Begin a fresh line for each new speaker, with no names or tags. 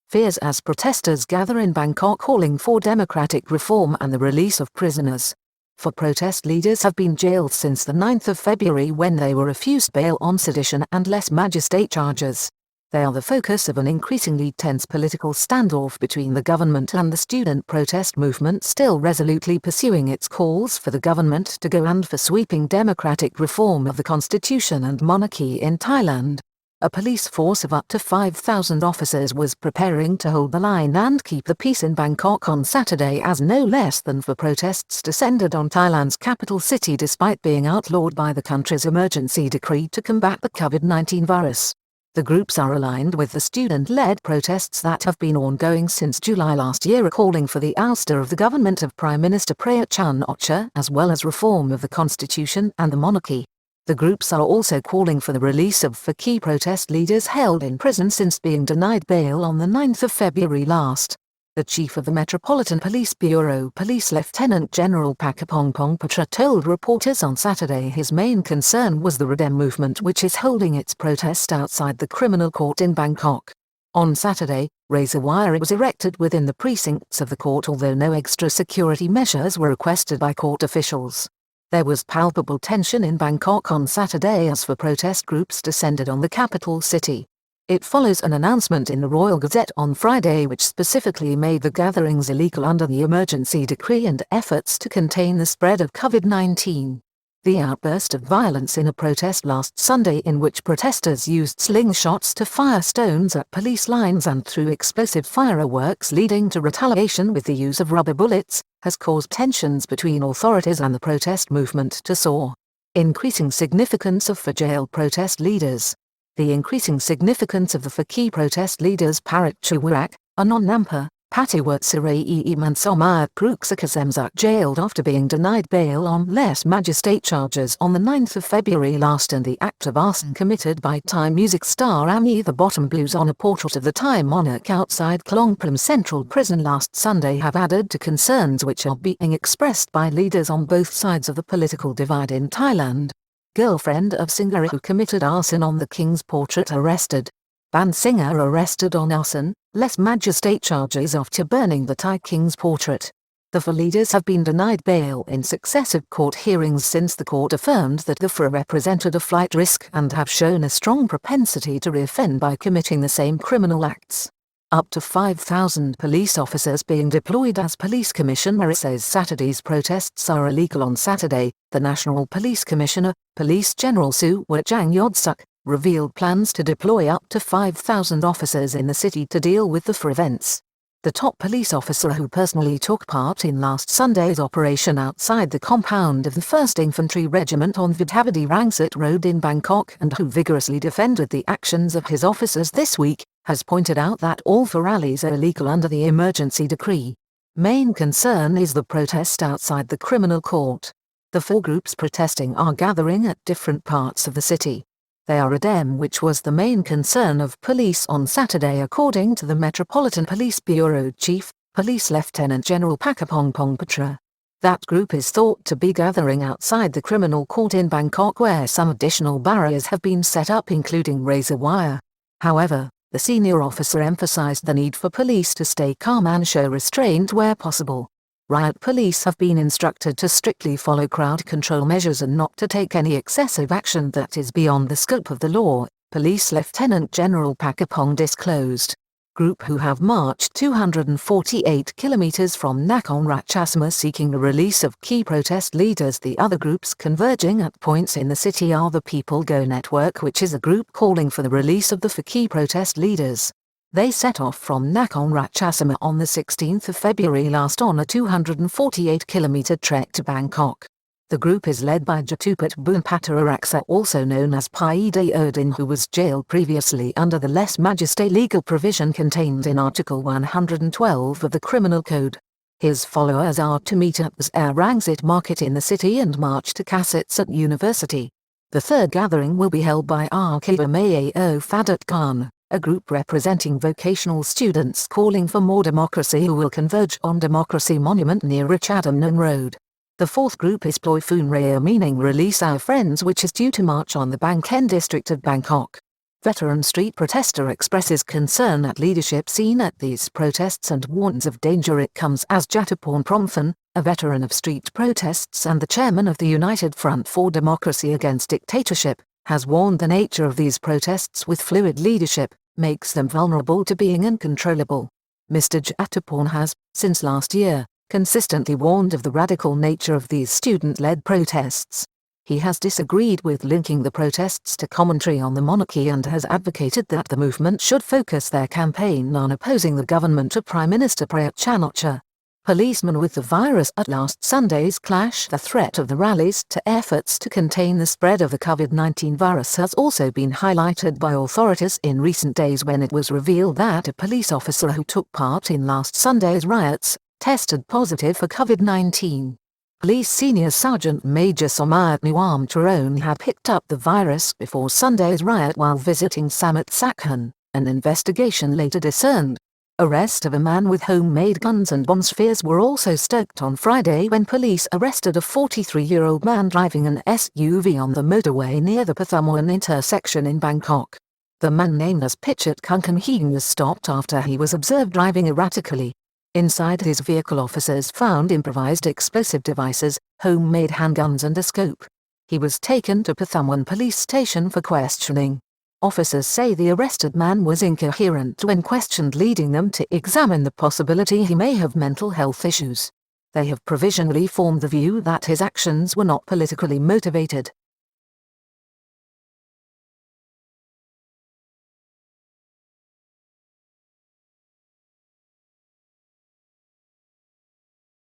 fears as protesters gather in Bangkok calling for democratic reform and the release of prisoners. Four protest leaders have been jailed since the 9th of February when they were refused bail on sedition and lèse-majesté charges. They are the focus of an increasingly tense political standoff between the government and the student protest movement, still resolutely pursuing its calls for the government to go and for sweeping democratic reform of the constitution and monarchy in Thailand. A police force of up to 5,000 officers was preparing to hold the line and keep the peace in Bangkok on Saturday as no less than four protests descended on Thailand's capital city despite being outlawed by the country's emergency decree to combat the COVID-19 virus. The groups are aligned with the student-led protests that have been ongoing since July last year, calling for the ouster of the government of Prime Minister Prayut Chan-o-cha as well as reform of the constitution and the monarchy. The groups are also calling for the release of four key protest leaders held in prison since being denied bail on the 9th of February last. The chief of the Metropolitan Police Bureau, Police Lieutenant General Pakapongpong Patra, told reporters on Saturday his main concern was the Redem movement, which is holding its protest outside the criminal court in Bangkok. On Saturday, razor wire was erected within the precincts of the court, although no extra security measures were requested by court officials. There was palpable tension in Bangkok on Saturday as four protest groups descended on the capital city. It follows an announcement in the Royal Gazette on Friday which specifically made the gatherings illegal under the emergency decree and efforts to contain the spread of COVID-19. The outburst of violence in a protest last Sunday in which protesters used slingshots to fire stones at police lines and threw explosive fireworks leading to retaliation with the use of rubber bullets, has caused tensions between authorities and the protest movement to soar. Increasing significance of four jail protest leaders. The increasing significance of the four key protest leaders Parit Chiwak, Anon Nampa, Patiwat Sirai Mansomayat Pruksakezemzak, jailed after being denied bail on lèse-majesté charges on the 9th of February last, and the act of arson committed by Thai music star Ami the Bottom Blues on a portrait of the Thai monarch outside Klong Pram Central Prison last Sunday have added to concerns which are being expressed by leaders on both sides of the political divide in Thailand. Girlfriend of singer who committed arson on the king's portrait arrested. Band singer arrested on arson, lèse-majesté charges after burning the Thai king's portrait. The four leaders have been denied bail in successive court hearings since the court affirmed that the four represented a flight risk and have shown a strong propensity to reoffend by committing the same criminal acts. Up to 5,000 police officers being deployed as police commissioner says Saturday's protests are illegal. On Saturday, the National Police Commissioner, Police General Su Wajang Yodsuk, revealed plans to deploy up to 5,000 officers in the city to deal with the four events. The top police officer who personally took part in last Sunday's operation outside the compound of the 1st Infantry Regiment on Vidhavadi Rangsit Road in Bangkok and who vigorously defended the actions of his officers this week, has pointed out that all four rallies are illegal under the emergency decree. Main concern is the protest outside the criminal court. The four groups protesting are gathering at different parts of the city. They are Redem, which was the main concern of police on Saturday according to the Metropolitan Police Bureau Chief, Police Lieutenant General Pakapongpong Patra. That group is thought to be gathering outside the criminal court in Bangkok, where some additional barriers have been set up including razor wire. However, the senior officer emphasized the need for police to stay calm and show restraint where possible. Riot police have been instructed to strictly follow crowd control measures and not to take any excessive action that is beyond the scope of the law, Police Lieutenant General Pakapong disclosed. Group who have marched 248 kilometers from Nakhon Ratchasima seeking the release of key protest leaders. The other groups converging at points in the city are the People Go Network, which is a group calling for the release of the four key protest leaders. They set off from Nakhon Ratchasima on the 16th of February last on a 248-kilometer trek to Bangkok. The group is led by Jatupat Bunpata Araksa, also known as Paida Odin, who was jailed previously under the lèse-majesté legal provision contained in Article 112 of the Criminal Code. His followers are to meet at the Rangsit Market in the city and march to Kasetsat University. The third gathering will be held by Arkiva Mayao Fadat Khan, a group representing vocational students calling for more democracy who will converge on Democracy Monument near Richardamnon Road. The fourth group is Ploy Phun Reo, meaning Release Our Friends, which is due to march on the Bang Ken district of Bangkok. Veteran street protester expresses concern at leadership seen at these protests and warns of danger. It comes as Jatuporn Promthan, a veteran of street protests and the chairman of the United Front for Democracy Against Dictatorship, has warned the nature of these protests with fluid leadership makes them vulnerable to being uncontrollable. Mr. Jatuporn has, since last year, consistently warned of the radical nature of these student-led protests. He has disagreed with linking the protests to commentary on the monarchy and has advocated that the movement should focus their campaign on opposing the government of Prime Minister Prayut Chan-o-cha. Policemen with the virus at last Sunday's clash. The threat of the rallies to efforts to contain the spread of the COVID-19 virus has also been highlighted by authorities in recent days when it was revealed that a police officer who took part in last Sunday's riots tested positive for COVID-19. Police Senior Sergeant Major Somayat Nuam Charon had picked up the virus before Sunday's riot while visiting Samut Sakhon. An investigation later discerned arrest of a man with homemade guns and bomb spheres were also stoked on Friday when police arrested a 43-year-old man driving an SUV on the motorway near the Pathumwan intersection in Bangkok. The man named as Pichit Kunkum Heen was stopped after he was observed driving erratically. Inside his vehicle, officers found improvised explosive devices, homemade handguns and a scope. He was taken to Pathumwan police station for questioning. Officers say the arrested man was incoherent when questioned, leading them to examine the possibility he may have mental health issues. They have provisionally formed the view that his actions were not politically motivated.